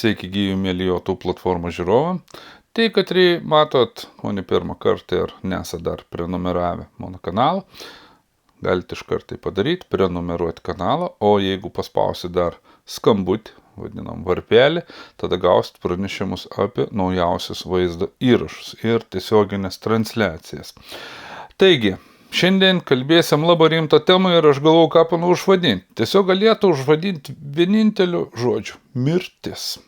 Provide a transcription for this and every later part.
Sveiki gyvi mėly YouTube platformų žiūrovai. Tai, kad matot mane pirmą kartą ir nesat dar prenumeravę mano kanalą, galite iš karto tai padaryti, prenumeruoti kanalą, o jeigu paspausit dar skambutį, vadinam varpelį, tada gausit pranešimus apie naujausius vaizdo įrašus ir tiesioginės transliacijas. Taigi, šiandien kalbėsim labai rimtą temą ir aš galvoju, ką panu užvadinti. Tiesiog galėtų užvadinti vieninteliu žodžiu – mirtis.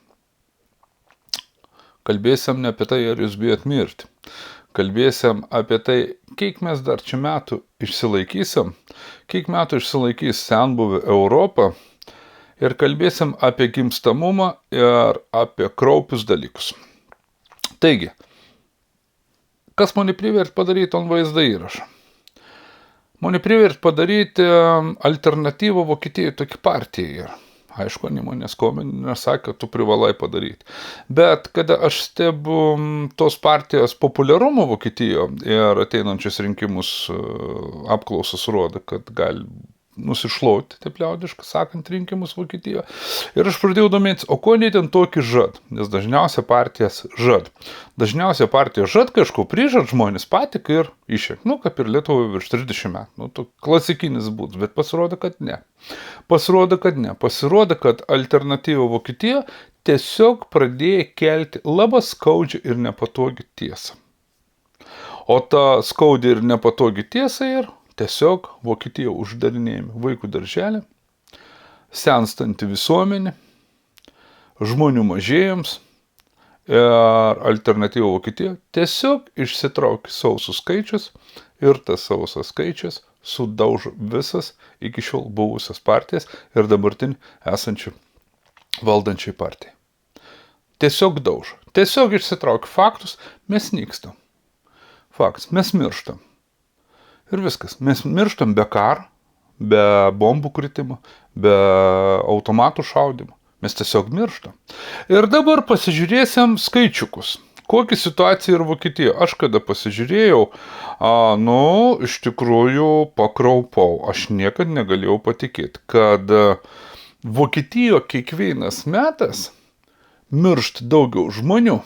Kalbėsim ne apie tai, ar jūs bijot mirti. Kalbėsim apie tai, kiek mes dar čia metų išsilaikysim, kiek metų išsilaikys senbuvė Europą ir kalbėsim apie gimstamumą ir apie kraupius dalykus. Taigi, kas mane privert padaryti ant vaizdo įrašą? Mane privert padaryti alternatyvą Vokietijai tokia partija yra. Aišku, manęs nesakė, tu privalai padaryti. Bet kada aš stebiu tos partijos populiarumo Vokietijoje ir ateinančius rinkimus apklausos rodo, kad gali nusišlauti, taip liaudiškai sakant, rinkimus Vokietijoje. Ir aš pradėjau domėtis, o ko ne ten tokį žad? Nes dažniausiai partijas žad. Dažniausiai partija žad kažko prižad, žmonės patik ir išėk. Kaip ir Lietuvoje virš 30 metų. To klasikinis būdas, bet pasirodo, kad ne. Pasirodo, kad alternatyva Vokietija tiesiog pradėjo kelti labai skaudžią ir nepatogią tiesą. O ta skaudži ir nepatogi tiesa ir tiesiog Vokietija uždarinėjami vaikų darželį, senstanti visuomenė, žmonių mažėjams ir alternatyva Vokietija tiesiog išsitraukia sausus skaičius ir tas sausas skaičius sudaužo visas iki šiol buvusias partijas ir dabartinį esančių valdančiai partijai. Tiesiog daužo. Tiesiog išsitraukia faktus, mes nykstam. Faktas, mes mirštam. Ir viskas. Mes mirštam be karo, be bombų kritimo, be automatų šaudimo. Mes tiesiog mirštam. Ir dabar pasižiūrėsim skaičiukus. Kokia situacija yra Vokietijoje? Aš kada pasižiūrėjau, iš tikrųjų pakraupau. Aš niekad negalėjau patikėti, kad Vokietijoje kiekvienas metas miršt daugiau žmonių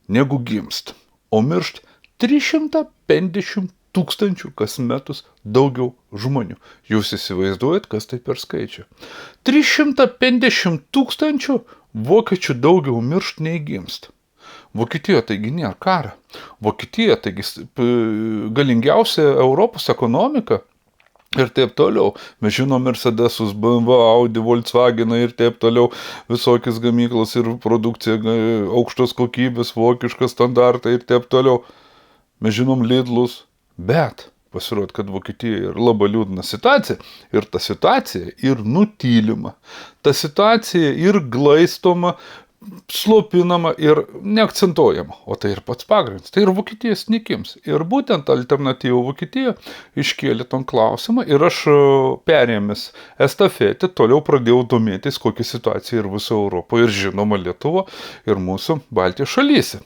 negu gimst. O miršt 350 tūkstančių kas metus daugiau žmonių. Jūs įsivaizduojat, kas tai per skaičių? 350 tūkstančių vokiečių daugiau miršt nei gimst. Vokietijoje taigi nėra karo. Vokietija taigi galingiausia Europos ekonomika ir taip toliau. Mes žinom Mercedesus, BMW, Audi, Volkswagen ir taip toliau. Visokias gamyklas ir produkcija, aukštos kokybės, vokiškas standartai ir taip toliau. Mes žinom Lidlus. Bet pasirodo, kad Vokietijoje yra labai liūdna situacija ir ta situacija ir nutylima. Ta situacija ir glaistoma, slopinama ir neakcentuojama. O tai ir pats pagrindas. Tai ir Vokietijos nykims. Ir būtent alternatyva Vokietija iškėlė ton klausimą ir aš perėmęs estafetę toliau pradėjau domėtis, kokia situacija ir viso Europoje ir žinoma Lietuva ir mūsų Baltijos šalyse.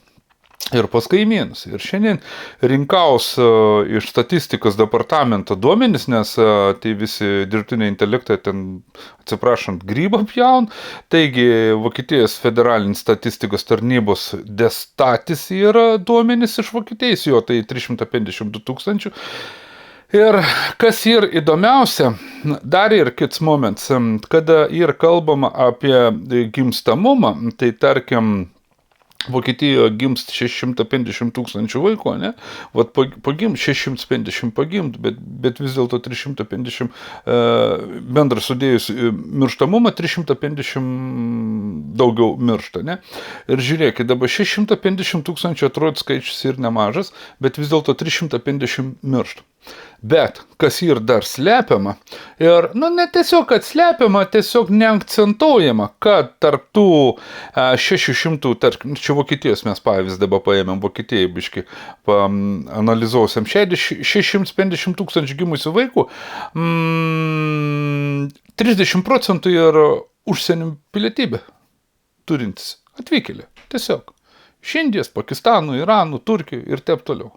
Ir pas kaimynus. Ir šiandien rinkaus iš statistikos departamento duomenis, nes tai visi dirbtiniai intelektai ten, atsiprašant, grybą pjaun. Taigi, Vokietijos federalinis statistikos tarnybos Destatis yra duomenis iš Vokietijos, jo tai 352 tūkstančių. Ir kas yra įdomiausia, dar ir kits momentas, kada yra kalbama apie gimstamumą, tai tarkim, Vokietijoje gimst 650 tūkstančių vaikų, ne? Vat pagimt 650 pagimt, bet vis dėlto 350 bendrą sudėjus mirštamumą 350 daugiau miršta, ne? Ir žiūrėkit, dabar 650 tūkstančių atrodo skaičius ir nemažas, bet vis dėlto 350 miršta. Bet, kas yra dar slepiama, ir, ne tiesiog atslepiama, tiesiog neakcentuojama, kad tarp tų 600, tarkim, čia Vokietijos mes pavyzdį dabar paėmėm, Vokietijai biškai analizuosiam, 650 tūkstančių gimusių vaikų, 30% yra užsienio pilietybė turintis atvykėlė, tiesiog. Iš Indijos, Pakistanų, Iranų, Turkijų ir taip toliau.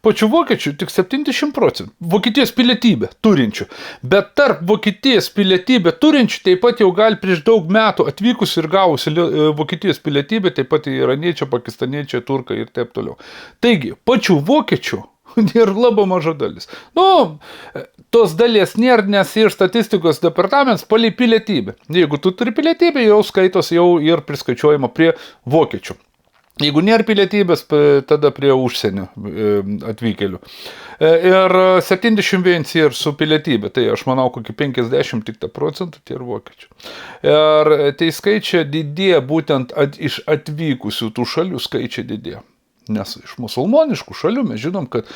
Pačių vokiečių tik 70%. Vokietijos pilietybę turinčių. Bet tarp Vokietijos pilietybę turinčių taip pat jau gali prieš daug metų atvykus ir gavusi Vokietijos pilietybę, taip pat iraniečiai, pakistaniečiai, turkai ir taip toliau. Taigi, pačių vokiečių ir labai maža dalis. Tos dalies nėra, nes ir statistikos departamentas palei pilietybę. Jeigu tu turi pilietybę, jau skaitos jau ir priskaičiuojama prie vokiečių. Jeigu nėra pilietybės, tada prie užsienio atvykėlių. Ir 71 ir su pilietybė, tai aš manau, kokį 50 tik procentų tai ir vokiečių. Ir tai skaičiai didėja būtent iš atvykusių tų šalių skaičiai didėja. Nes iš musulmoniškų šalių mes žinom, kad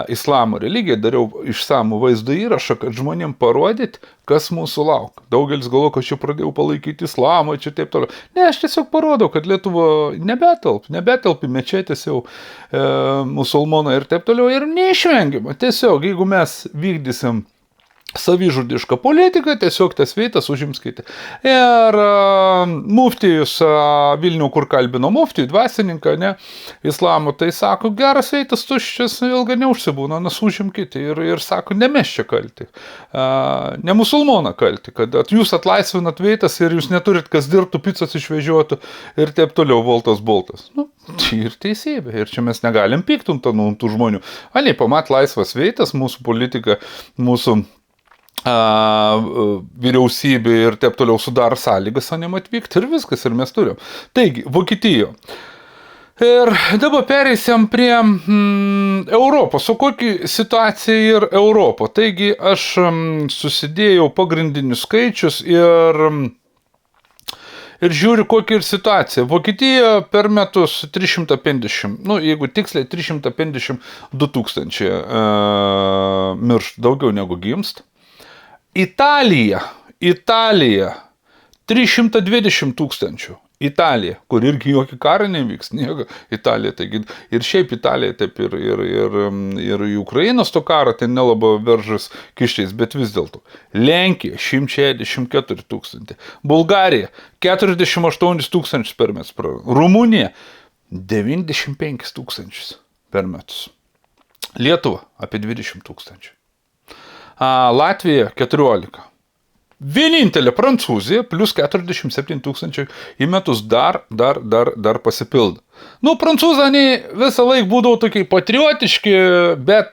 islamo religija, dariau išsamų vaizdo įrašą, kad žmonėm parodyti, kas mūsų laukia. Daugelis galvo, kad čia pradėjau palaikyti islamą, čia taip toliau. Ne, aš tiesiog parodau, kad Lietuva nebetelpi mečetės jau musulmonai ir taip toliau. Ir neišvengiama. Tiesiog, jeigu mes vykdysim savižudišką politiką, tiesiog tas vietas užims kiti. Ir muftijus Vilnių, kur kalbino muftijų, dvasininką, ne, islamo, tai sako, geras vietas tuščias, ilgai neužsibūna, nes užim kiti. Ir sako, ne mes čia kalti, ne musulmoną kalti, kad jūs atlaisvinat vietas ir jūs neturit kas dirbtų, picas išvežiotų ir taip toliau, boltas. Nu, tai ir teisybė. Ir čia mes negalim piktum tų žmonių. Ane, pamat laisvas vietas, mūsų politika, mūsų vyriausybė ir taip toliau sudaro sąlygas anim atvykti ir viskas, ir mes turim. Taigi, Vokietijo. Ir dabar pereisim prie Europos. O kokia situacija ir Europo? Taigi, aš susidėjau pagrindinius skaičius ir žiūriu, kokia ir situacija. Vokietija per metus 350, jeigu tiksliai 352 tūkstančiai miršt, daugiau negu gimst. Italija 320 tūkstančių. Italija, kur irgi jokį karą nevyks, nieko. Italija, taigi, ir šiaip Italija, taip ir Ukrainos to karą, tai nelabai veržas kiščiais, bet vis dėlto. Lenkija 164 tūkstantį. Bulgarija 48 tūkstančius per metus. Rumunija 95 tūkstančius per metus. Lietuva apie 20 tūkstančių. Latvija 14. Vienintelė Prancūzija plus 47 tūkstančių į metus dar pasipildo. Prancūzai visą laiką būdavo tokiai patriotiški, bet,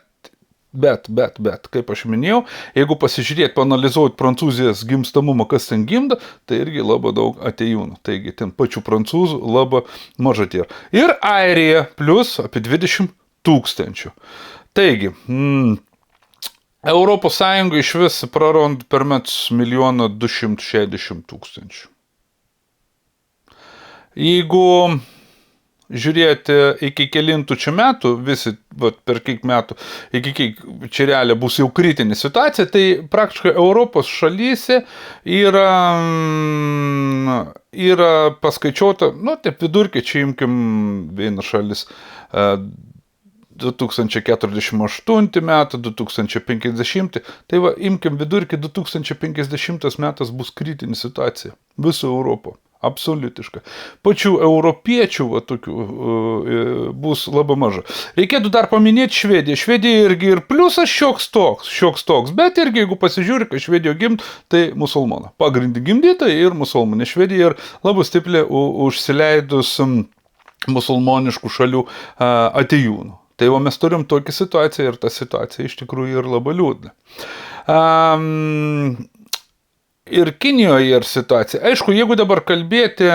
kaip aš minėjau, jeigu pasižiūrėti, paanalizuoti Prancūzijos gimstamumą, kas ten gimda, tai irgi labai daug atėjūnų. Taigi, ten pačių prancūzų labai maža tiek. Ir Airija plus apie 20 tūkstančių. Taigi, Europos Sąjunga iš vis praranda per metus 1 260 000. Jeigu žiūrėti iki kelintų čia metų, visi per kiek metų, iki kiek čia realiai bus jau kritinė situacija, tai praktiškai Europos šalyse yra paskaičiuota, taip vidurkiai, čia imkim vieną šalis 2048 metų, 2050, tai imkim vidurkį 2050 metas bus kritinė situacija. Visų Europo. Absoliutiška. Pačių europiečių tokių bus labai maža. Reikėtų dar paminėti Švediją. Švedija irgi ir pliusas šioks toks, bet irgi jeigu pasižiūri, kad Švedijo gimt, tai musulmona. Pagrindį gimdyta ir musulmonė. Švedija ir labai stipriai užsileidus musulmoniškų šalių atėjūnų. Tai mes turim tokią situaciją ir ta situacija iš tikrųjų ir labai liūdna. Ir Kinijoje ir situacija. Aišku, jeigu dabar kalbėti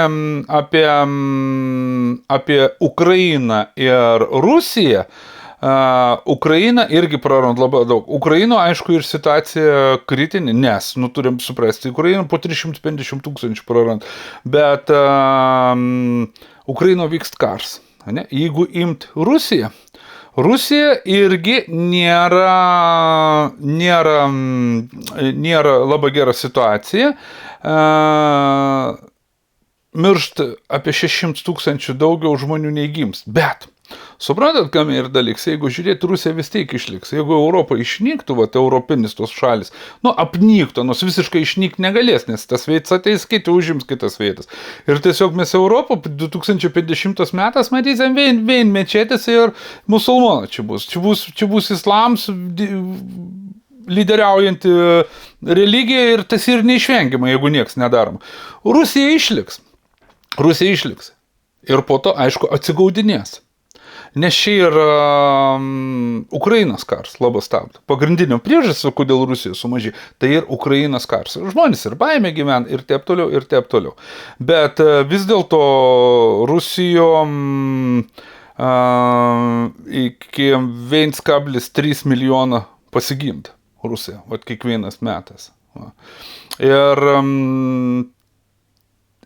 apie Ukrainą ir Rusiją, Ukraina irgi prarand labai daug. Ukraino, aišku, ir situacija kritinė, nes, turim suprasti, Ukraina po 350 000 prarand, bet Ukraino vykst kars. Ne? Jeigu imt Rusija irgi nėra labai gera situacija. Miršt apie 600 000 daugiau žmonių nei gims. Bet Suprantat, kam ir dalyks, jeigu žiūrėti, Rusija vis tiek išliks. Jeigu Europa išnyktų, europinis tos šalis, apnyktų, nors visiškai išnykti negalės, nes tas vietas ateis kiti, užims kitas vietas. Ir tiesiog mes Europą 2050 metais matysim vien mečetės ir musulmonai čia bus. Čia bus islams lyderiaujanti religija ir tas ir neišvengiama, jeigu nieks nedaroma. Rusija išliks. Ir po to, aišku, atsigaudinės. Nes čia yra Ukrainos karas labai stabdo. Pagrindinio priežasčio, kodėl Rusija sumažė, tai ir Ukrainos karas. Žmonės ir baimė gyvena ir taip toliau. Bet vis dėlto Rusijom iki 1,3 milijono pasigimta Rusija, kiekvienas metas. Ir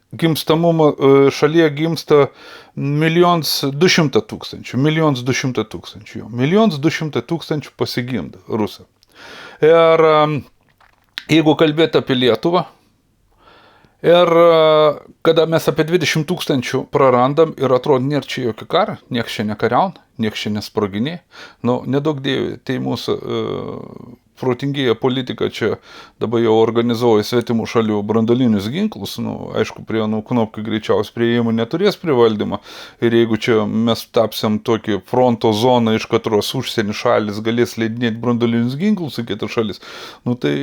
gimstamumo šalyje gimsta 1 200 000. 1 200 000. 1 200 000 pasigimda Rusija. Ir jeigu kalbėti apie Lietuvą, ir kada mes apie 20 000 prarandam ir atrodo, nėra čia jokio karą, nieks čia nekariauna, nieks čia nesproginė, nedaug dėjų, tai mūsų protingėja politika čia dabar jau organizuoja svetimų šalių brandolinius ginklus, aišku, prie knopkių greičiausiai prieimų neturės prie valdymą, ir jeigu čia mes tapsim tokį fronto zoną, iš kurios užsienio šalis galės leidinėti brandolinius ginklus į kitas šalis, tai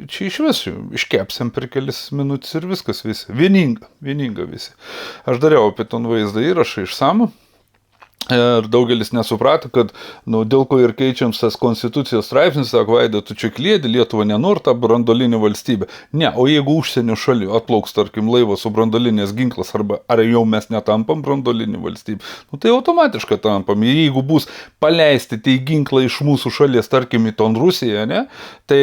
čia iš viso iškepsim per kelias minutės ir viskas visi, vieninga visi. Aš dariau apie ton vaizdą įrašą išsamų. Ir daugelis nesuprato, kad dėl ko ir keičiams tas konstitucijos straipsnis, sako, Vaida, tu čia kliedi, Lietuva nenori tą brandolinį valstybę. Ne, o jeigu užsienio šalių atplauks, tarkim, laivas su brandolinės ginklas, ar jau mes netampam brandolinį valstybę, tai automatiškai tampam. Jeigu bus paleisti tai ginklai iš mūsų šalies, tarkim, į ton Rusiją, ne, tai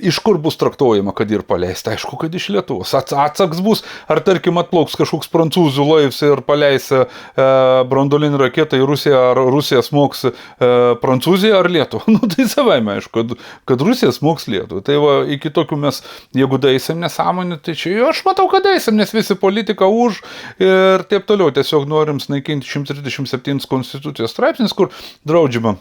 iš kur bus traktuojama, kad ir paleisti? Aišku, kad iš Lietuvos. Atsaks bus, ar tarkim atplauks kažkoks prancūzų laivas ir paleis brandolinį raketą į Rusiją, ar Rusija smogs Prancūziją ar Lietuvą. Tai savaime, aišku, kad Rusija smogs Lietuvą. Tai va, iki tokių mes, jeigu daisim nesąmonį, tai čia aš matau, kad daisim, nes visi politika už ir taip toliau. Tiesiog norim naikinti 137 konstitucijos straipsnis, kur draudžiama,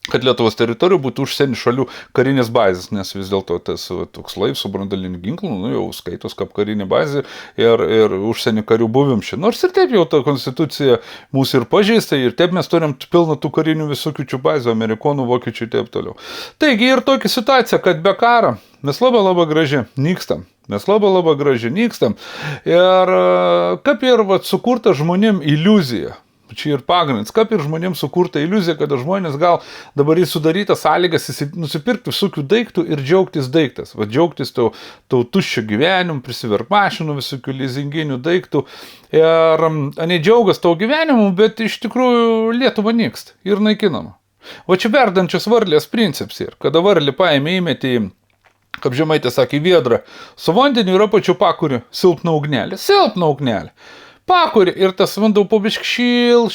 kad Lietuvos teritorijų būtų užsienio šalių karinės bazės, nes vis dėlto tas toks laivas su brandoliniu ginklu, jau skaitos kaip karinė bazė ir užsienio karių buvim čia. Nors ir taip jau ta konstitucija mūsų ir pažeista, ir taip mes turim pilną tų karinių visokių čia bazių, amerikonų, vokiečių ir taip toliau. Taigi ir tokia situacija, kad be karo mes labai gražiai nykstam. Ir kaip ir sukurta žmonėm iliuzija. Čia ir pagrindas, kaip ir žmonėms sukurta iliuzija, kad žmonės gal dabar sudaryta sąlygas nusipirkti visokių daiktų ir džiaugtis daiktas. Džiaugtis tau tuščio gyvenimu, prisiverk mašinų, visokių lizinginių daiktų. Ir ne džiaugas tau gyvenimu, bet iš tikrųjų Lietuva nyksta ir naikinama. O čia verdančios varlės principas ir kada varlį paėmė įmetė į, kaip Žemaitė sakė, viedrą su vandeniu ir apačiu pakuri silpną ugnelę. Pakuri ir tas vanduo pobišk šil,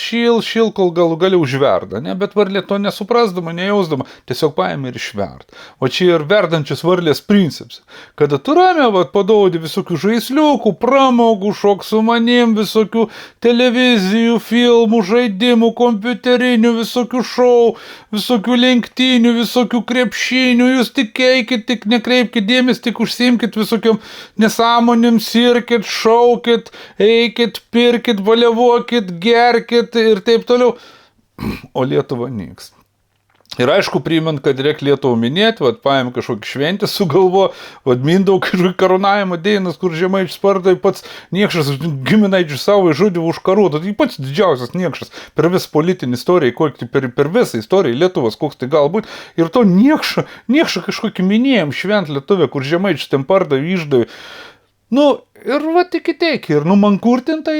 kol galų užverda, ne? Bet varlė to nesuprasdama, nejausdama, tiesiog paėmė ir išverda. O čia ir verdančios varlės principas. Kada tu ramiai padaudi visokių žaisliukų, pramogų, šok su manim, visokių televizijų, filmų, žaidimų, kompiuterinių, visokių šou, visokių lenktynių, visokių krepšinių, jūs tik eikit, tik nekreipkit dėmesį, tik užsiimkit visokiam nesąmonėm, sirkit, šaukit, eikit, pirkit, baliavokit, gerkit ir taip toliau. O Lietuva nyks. Ir aišku, priimant, kad reikia Lietuvą minėti, paėmė kažkokį šventę sugalvo, mindau kažkokį karūnavimo dėjinas, kur Žemaičių spardai pats niekšas giminaičių savo žudė už karų. Tai pats didžiausias niekšas per visą politinį istoriją, per visą istoriją Lietuvos, koks tai galbūt. Ir to niekšą kažkokį minėjom švent Lietuvę, kur Žemaičių ten pardai išdavė. Ir tikiteik, ir numankurtinta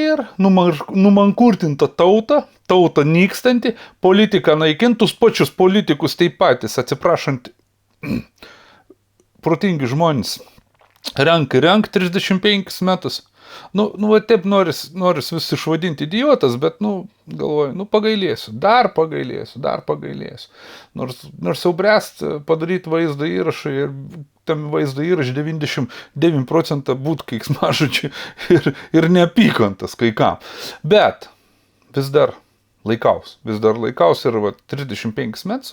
tauta nykstanti, politika naikintus pačius politikus taip patys, atsiprašant, protingi žmonės, renk 35 metus. Taip noris vis išvadinti idiotas, bet, galvoju, pagailėsiu, dar pagailėsiu. Nors jau bręst padaryti vaizdą įrašą ir tam vaizdo įraš 99% būtų keiksmažodžių ir neapykantas kai kam. Bet vis dar vis dar laikaus ir 35 metus,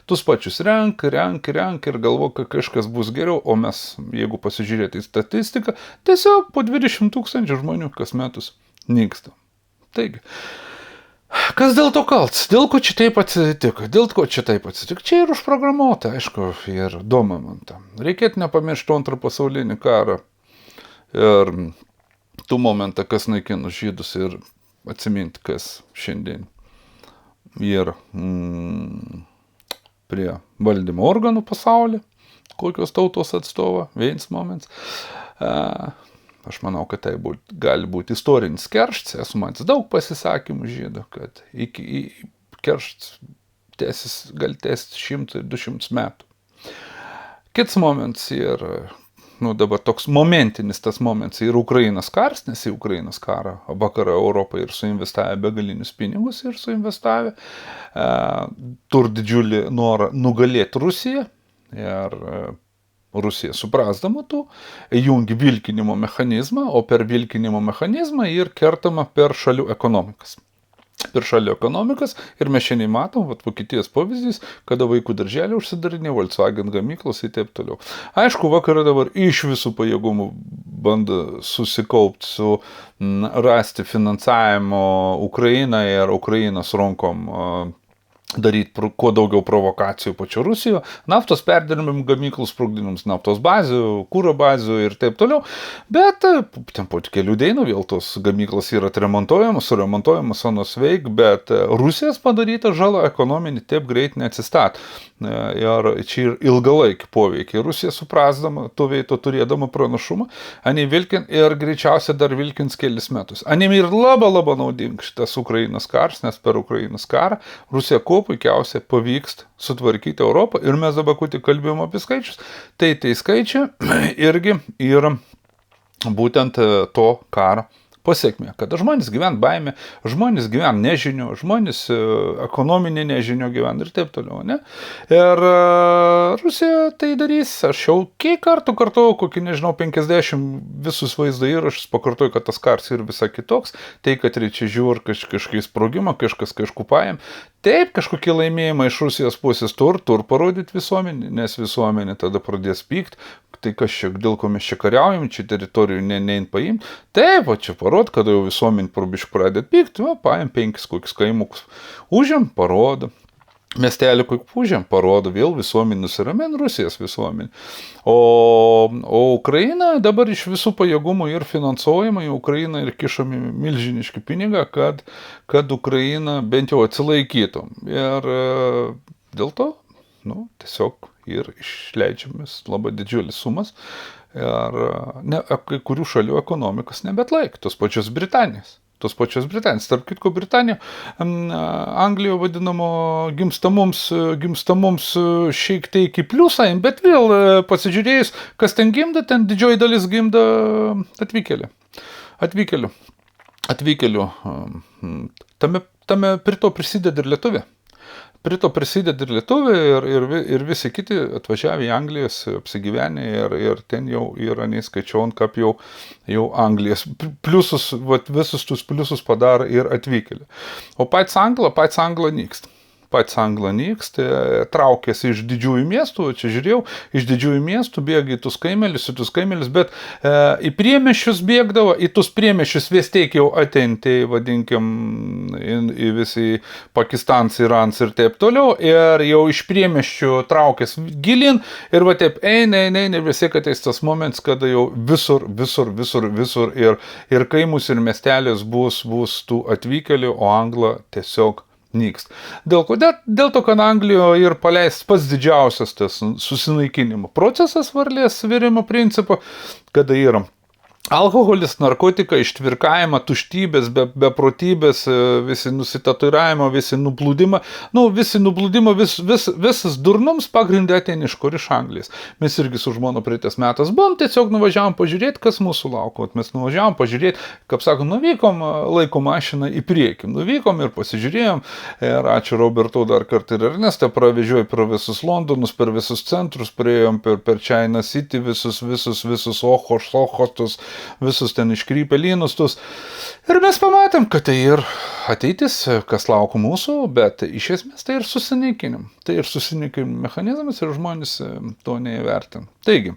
tuos pačius renk ir galvo, kad kažkas bus geriau, o mes, jeigu pasižiūrėti į statistiką, tiesiog po 20 000 žmonių kas metus nyksta. Taigi, kas dėl to kalts? Dėl ko čia taip atsitiko? Čia ir užprogramuota, aišku, ir domama tam. Reikėtų nepamiršti antrą pasaulinį karą ir tų momentą, kas naikino žydus ir atsiminti, kas šiandien yra prie valdymo organų pasaulyje, kokios tautos atstovo, vienas moments. Aš manau, kad tai gali būti istorinis kerštas. Esu matęs daug pasisakymų žydų, kad kerštas gali tęsti 100 ir 200 metų. Kitas moments yra, dabar toks momentinis tas moments ir Ukrainos karas, nes į Ukrainos karą vakarą Europą ir suinvestavę begalinius pinigus ir suinvestavę tur didžiulį norą nugalėti Rusiją ir Rusija suprasdama tų, jungi vilkinimo mechanizmą, o per vilkinimo mechanizmą ir kertama per šalių ekonomikas. Ir mes šiandien matom, Vokietijos pavyzdys, kada vaikų darželį užsidarinė, Volkswagen gamyklos ir taip toliau. Aišku, vakarai dabar iš visų pajėgumų bando susikaupti rasti finansavimo Ukrainai ir Ukrainos rankom daryti kuo daugiau provokacijų pačio Rusijoje, naftos perdirbimo gamyklų sprogdinimus, naftos bazių, kūro bazių ir taip toliau. Bet ten po kelių dienų vėl tos gamyklos yra suremontuojamos, sonos veik, bet Rusijos padaryta žala ekonominį taip greit neatsistat. Ir čia ir ilgalaikį poveikį. Rusija suprasdama, turėdama pranašumą, ani vilkin ir greičiausiai dar vilkins kelis metus. Ani ir labai naudinga šitas Ukrainos karas, nes per Ukrainos karą Rusija kuo puikiausiai pavyks sutvarkyti Europą ir mes dabar tik kalbėjom apie skaičius. Tai skaičiai irgi yra būtent to karo pasiekmė, kada žmonės gyvena baimė, žmonės gyvena nežinių, žmonės ekonominė nežinių gyvena ir taip toliau, ne? Ir Rusija tai darys, aš jau kiek kartų kartuoju, kokį, 50 visus vaizdo įrašus, pakartoju, kad tas karas ir visai kitoks, tai, kad reikia žiūri kažkokį sprogimą, kažkas kažku paėm, taip, kažkokie laimėjimai iš Rusijos pusės tur parodyti visuomenį, nes visuomenė tada pradės pykti, tai kas čia, dėl ko mes čia kariaujam, čia teritorijų nein paimti. Taip, čia parod, kada jau visuomenį probiškų pradėt pykti, paėm 5 kokius kaimukus. Užėm, parodo. Miestelį kokį užėm, parodo, vėl visuomenį nusiramin Rusijos visuomenį. O Ukraina dabar iš visų pajėgumų ir finansuojama, į Ukrainą ir kišami milžiniški pinigą, kad Ukraina bent jau atsilaikytų. Ir dėl to, tiesiog ir išleidžiamis labai didžiulis sumas ir kai kurių šalių ekonomikas nebetlaik, tos pačios Britanijos. Tarp kitko, Britanija, Anglijoje vadinamo gimstamoms šiek tiek į pliusą, bet vėl pasižiūrėjus, kas ten gimda, ten didžioji dalis gimda atvykėlių. Tame prie to prisideda ir Lietuvė. Ir visi kiti atvažiavę į Anglijos apsigyvenę ir ten jau yra neįskaičiuojant, kaip jau Anglijos pliusus, visus tus pliusus padaro ir atvykėliai. O pats Angla nyksta. Traukėsi iš didžiųjų miestų, čia žiūrėjau, iš didžiųjų miestų bėga į tus kaimelius, bet į priemiesčius bėgdavo, į tus priemiesčius vis tiek jau ateinti, vadinkim, į visi Pakistans, Irans ir taip toliau, ir jau iš priemiesčių traukės gilin, ir taip eina, ir visi, kad tas moments, kada jau visur, ir kaimus, ir miestelės bus tų atvykėlių, o Angla tiesiog nykst. Dėl to, kad Anglijoje ir paleist pats didžiausias tas susinaikinimo procesas varlės virimo principo, kada yra alkoholis, narkotika, ištvirkavimą, tuštybės, beprotybės, visi nusitatuiravimo, visi nublūdimą, visas durnums pagrindė ateina iš kur, iš Anglijos. Mes irgi su žmona praeitais metais buvom, tiesiog nuvažiavom pažiūrėti, kas mūsų lauko. Mes nuvažiavom pažiūrėti, kaip sako, nuvykom laiko mašiną į priekį. Nuvykom ir pasižiūrėjom. Ir ačiū Robertau dar kartą ir Ernestą, pravežiojau per visus Londonus, per visus centrus, priėjom per China City, visus Ohostus, visus ten iškrypę lynus tus. Ir mes pamatėm, kad tai ir ateitis, kas laukia mūsų, bet iš esmės tai ir susinaikinim. Tai ir susinaikinimo mechanizmas ir žmonės to neįvertina. Taigi,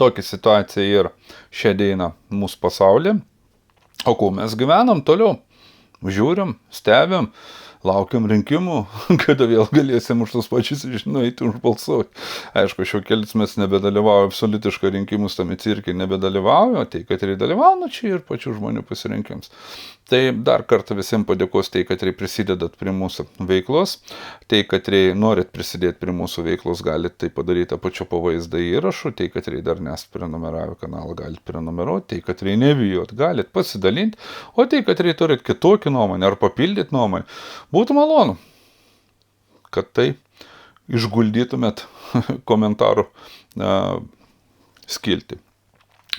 tokia situacija ir šią dieną mūsų pasaulyje. O kuo mes gyvenam toliau? Žiūrim, stebim, laukiam rinkimų, kada vėl galėsim už tos pačius nueiti užbalsuoti. Aišku, šio kelis mes nebedalyvauju absoliutiškai rinkimus tame cirke, nebedalyvauju, tai kad ir dalyvauju, čia ir pačių žmonių pasirinkims. Tai dar kartą visiems padėkos, tai kad ir prisidedat prie mūsų veiklos, tai kad ir norit prisidėti prie mūsų veiklos, galite tai padaryti apačio po vaizdą įrašų, tai kad ir dar nesat prenumeravę kanalą, galite prenumeruoti, tai kad ir nebijot, galite pasidalinti, o tai kad ir turit kitokį nuomonę ar papildyti nuomonę, būtų malonu, kad tai išguldytumėt komentarų skilti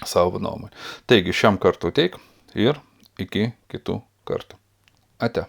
savo nuomonę. Taigi šiam kartu teik ir iki kitų kartų. Ate.